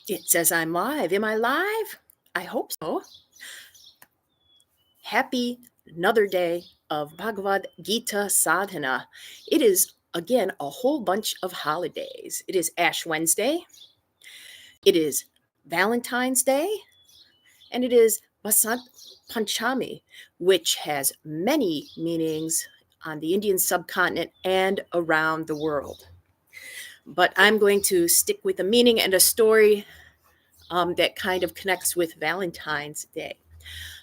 It says I'm live. Am I live? I hope so. Happy another day of Bhagavad Gita Sadhana. It is, again, a whole bunch of holidays. It is Ash Wednesday. It is Valentine's Day. And it is Bhasant Panchami, which has many meanings on the Indian subcontinent and around the world. But I'm going to stick with a meaning and a story that kind of connects with Valentine's Day.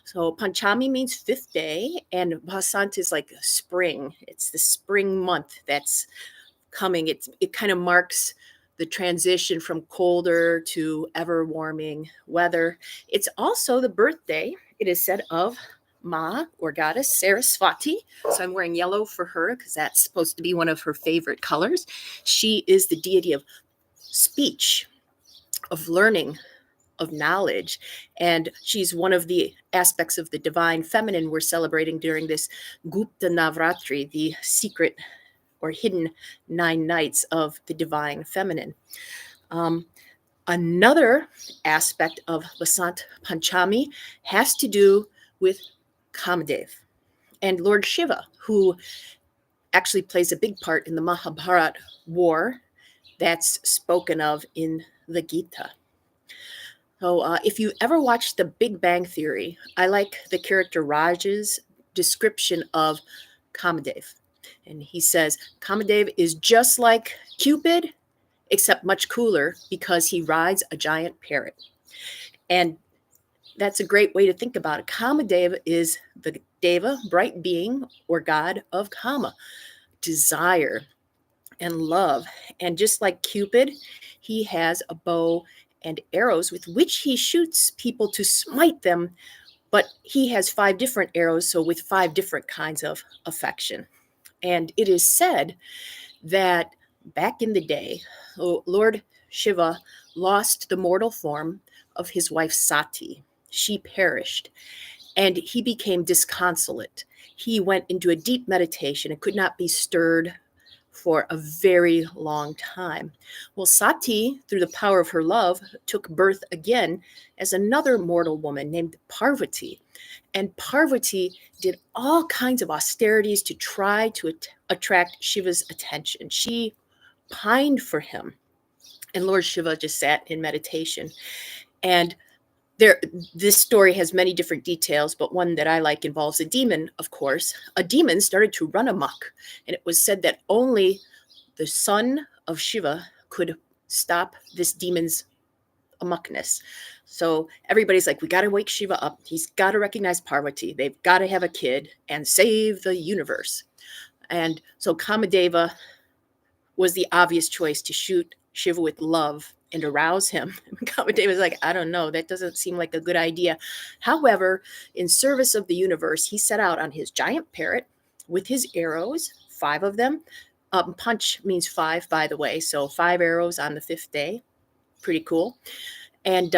So Panchami means fifth day, and Bhasant is like spring. It's the spring month that's coming. It kind of marks the transition from colder to ever warming weather. It's also the birthday, it is said, of Ma, or goddess Saraswati. So I'm wearing yellow for her because that's supposed to be one of her favorite colors. She is the deity of speech, of learning, of knowledge, and she's one of the aspects of the divine feminine we're celebrating during this Gupta Navratri, the secret or hidden 9 nights of the divine feminine. Another aspect of Vasant Panchami has to do with Kamadeva and Lord Shiva, who actually plays a big part in the Mahabharata war that's spoken of in the Gita. So if you ever watched The Big Bang Theory, I like the character Raj's description of Kamadeva. And he says, Kamadeva is just like Cupid, except much cooler because he rides a giant parrot. And that's a great way to think about it. Kamadeva is the Deva, bright being, or god of Kama, desire and love. And just like Cupid, he has a bow and arrows with which he shoots people to smite them, but he has 5 different arrows, so with 5 different kinds of affection. And it is said that back in the day, Lord Shiva lost the mortal form of his wife Sati. She perished, and he became disconsolate. He went into a deep meditation and could not be stirred for a very long time. Well, Sati, through the power of her love, took birth again as another mortal woman named Parvati. And Parvati did all kinds of austerities to try to attract Shiva's attention. She pined for him. And Lord Shiva just sat in meditation. And this story has many different details, but one that I like involves a demon, of course. A demon started to run amok, and it was said that only the son of Shiva could stop this demon's amokness. So everybody's like, we got to wake Shiva up. He's got to recognize Parvati. They've got to have a kid and save the universe. And so Kamadeva was the obvious choice to shoot Shiva with love and arouse him. Kamadeva was like, I don't know, that doesn't seem like a good idea. However, in service of the universe, he set out on his giant parrot with his arrows, 5 of them. Punch means 5, by the way, so 5 arrows on the 5th day. Pretty cool. And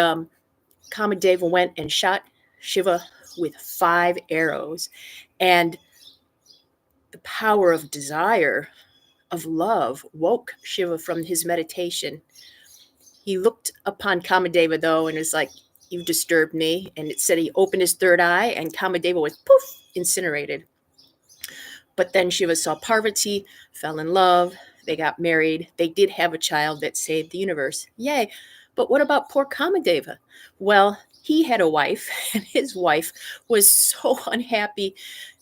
Kamadeva went and shot Shiva with 5 arrows. And the power of desire, of love, woke Shiva from his meditation. He looked upon Kamadeva, though, and was like, you've disturbed me. And it said he opened his 3rd eye, and Kamadeva was, poof, incinerated. But then Shiva saw Parvati, fell in love. They got married. They did have a child that saved the universe. Yay. But what about poor Kamadeva? Well, he had a wife, and his wife was so unhappy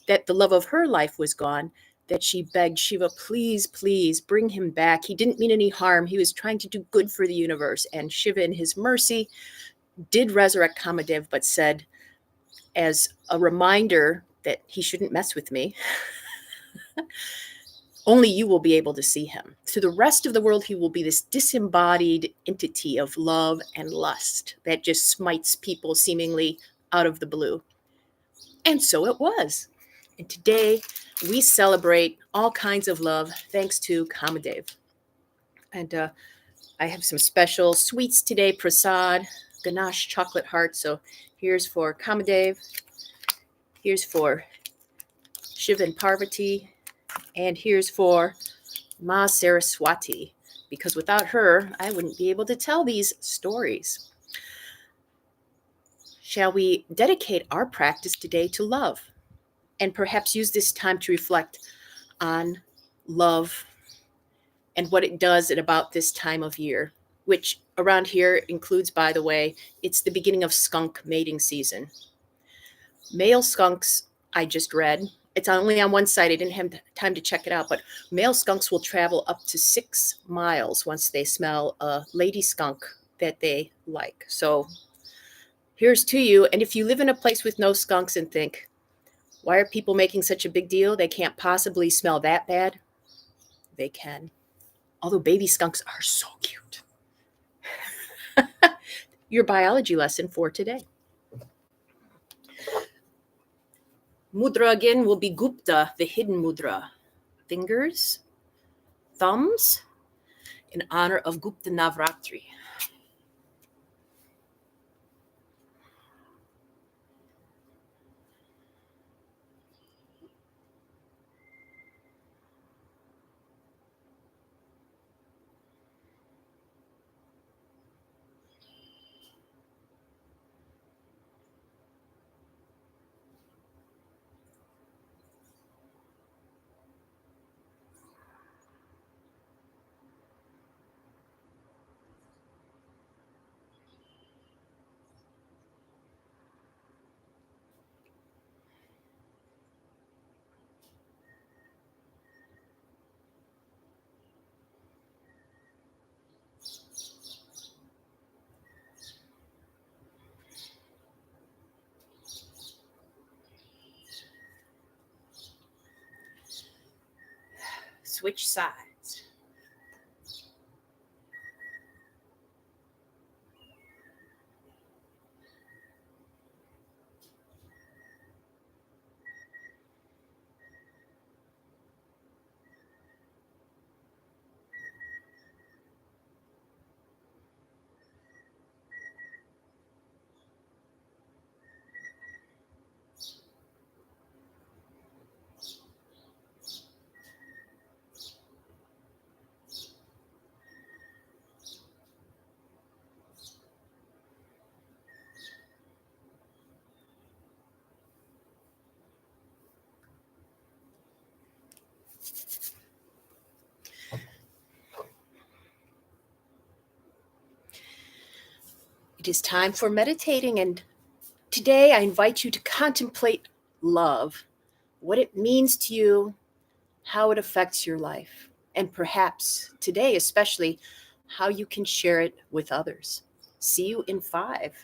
that the love of her life was gone that she begged Shiva, please, please bring him back. He didn't mean any harm. He was trying to do good for the universe. And Shiva, in his mercy, did resurrect Kamadeva, but said, as a reminder that he shouldn't mess with me, only you will be able to see him. To the rest of the world, he will be this disembodied entity of love and lust that just smites people seemingly out of the blue. And so it was. And today, we celebrate all kinds of love thanks to Kamadeva. And I have some special sweets today, prasad, ganache chocolate heart. So here's for Kamadeva, here's for Shiva and Parvati, and here's for Ma Saraswati, because without her, I wouldn't be able to tell these stories. Shall we dedicate our practice today to love and perhaps use this time to reflect on love and what it does at about this time of year, which around here includes, by the way, it's the beginning of skunk mating season. Male skunks, I just read, it's only on one site, I didn't have time to check it out, but male skunks will travel up to 6 miles once they smell a lady skunk that they like. So here's to you. And if you live in a place with no skunks and think, why are people making such a big deal? They can't possibly smell that bad. They can. Although baby skunks are so cute. Your biology lesson for today. Mudra again will be Gupta, the hidden mudra. Fingers, thumbs, in honor of Gupta Navratri. Switch sides. It is time for meditating, and today I invite you to contemplate love, what it means to you, how it affects your life, and perhaps today, especially, how you can share it with others. See you in 5.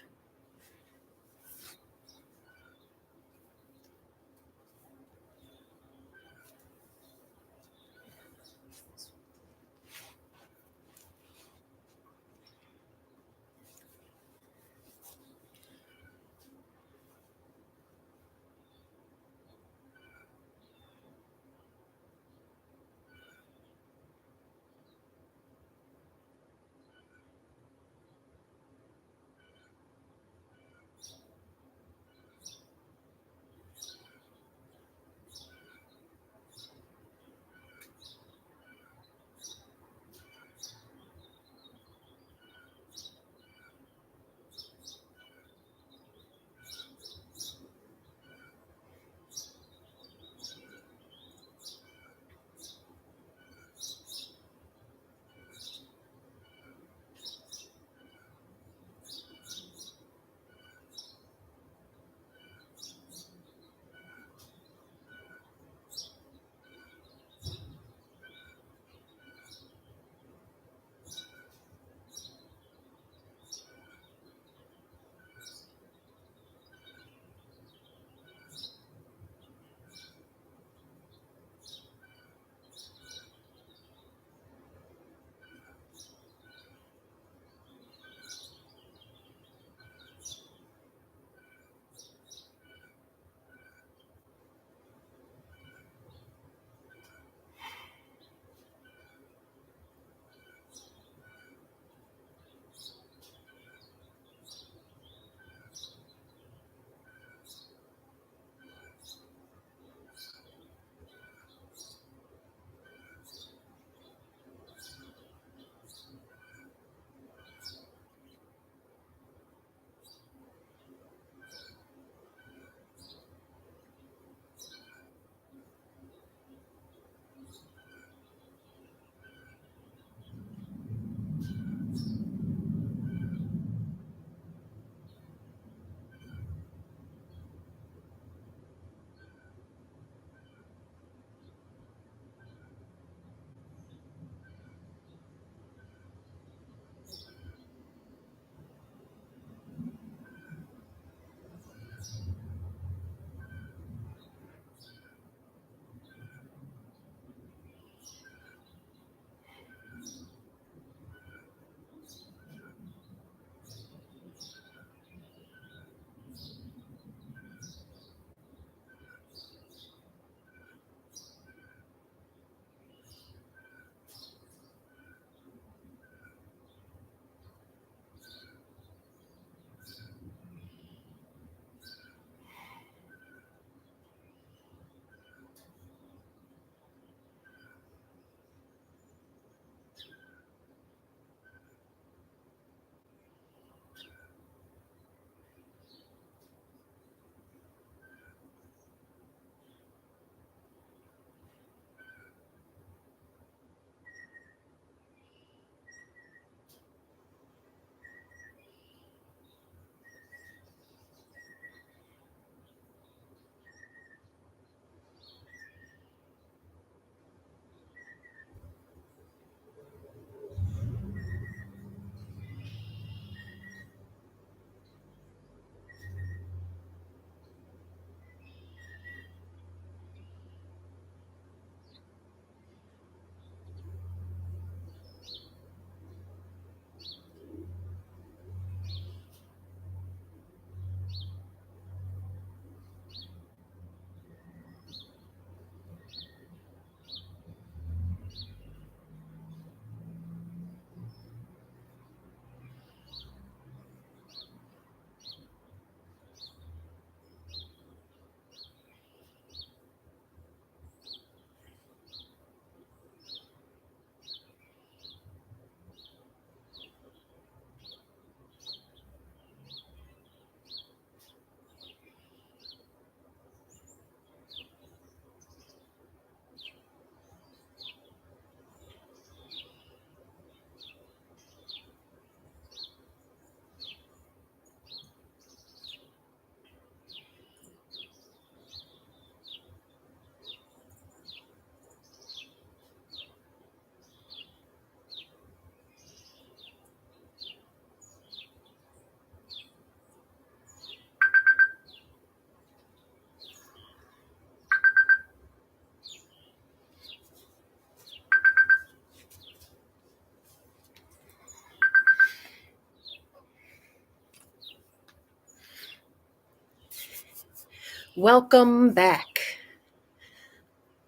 Welcome back.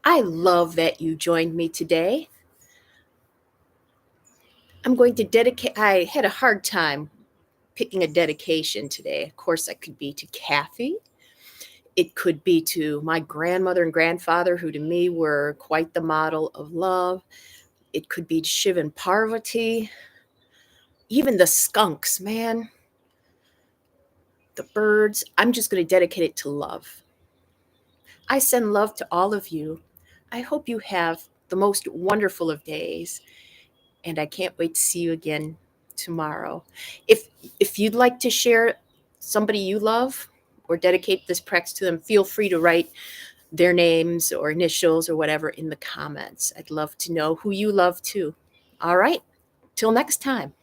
I love that you joined me today. I'm going to dedicate, I had a hard time picking a dedication today. Of course, that could be to Kathy. It could be to my grandmother and grandfather, who to me were quite the model of love. It could be to Shiva and Parvati. Even the skunks, man. The birds. I'm just going to dedicate it to love. I send love to all of you. I hope you have the most wonderful of days, and I can't wait to see you again tomorrow. If you'd like to share somebody you love or dedicate this practice to them, feel free to write their names or initials or whatever in the comments. I'd love to know who you love too. All right, till next time.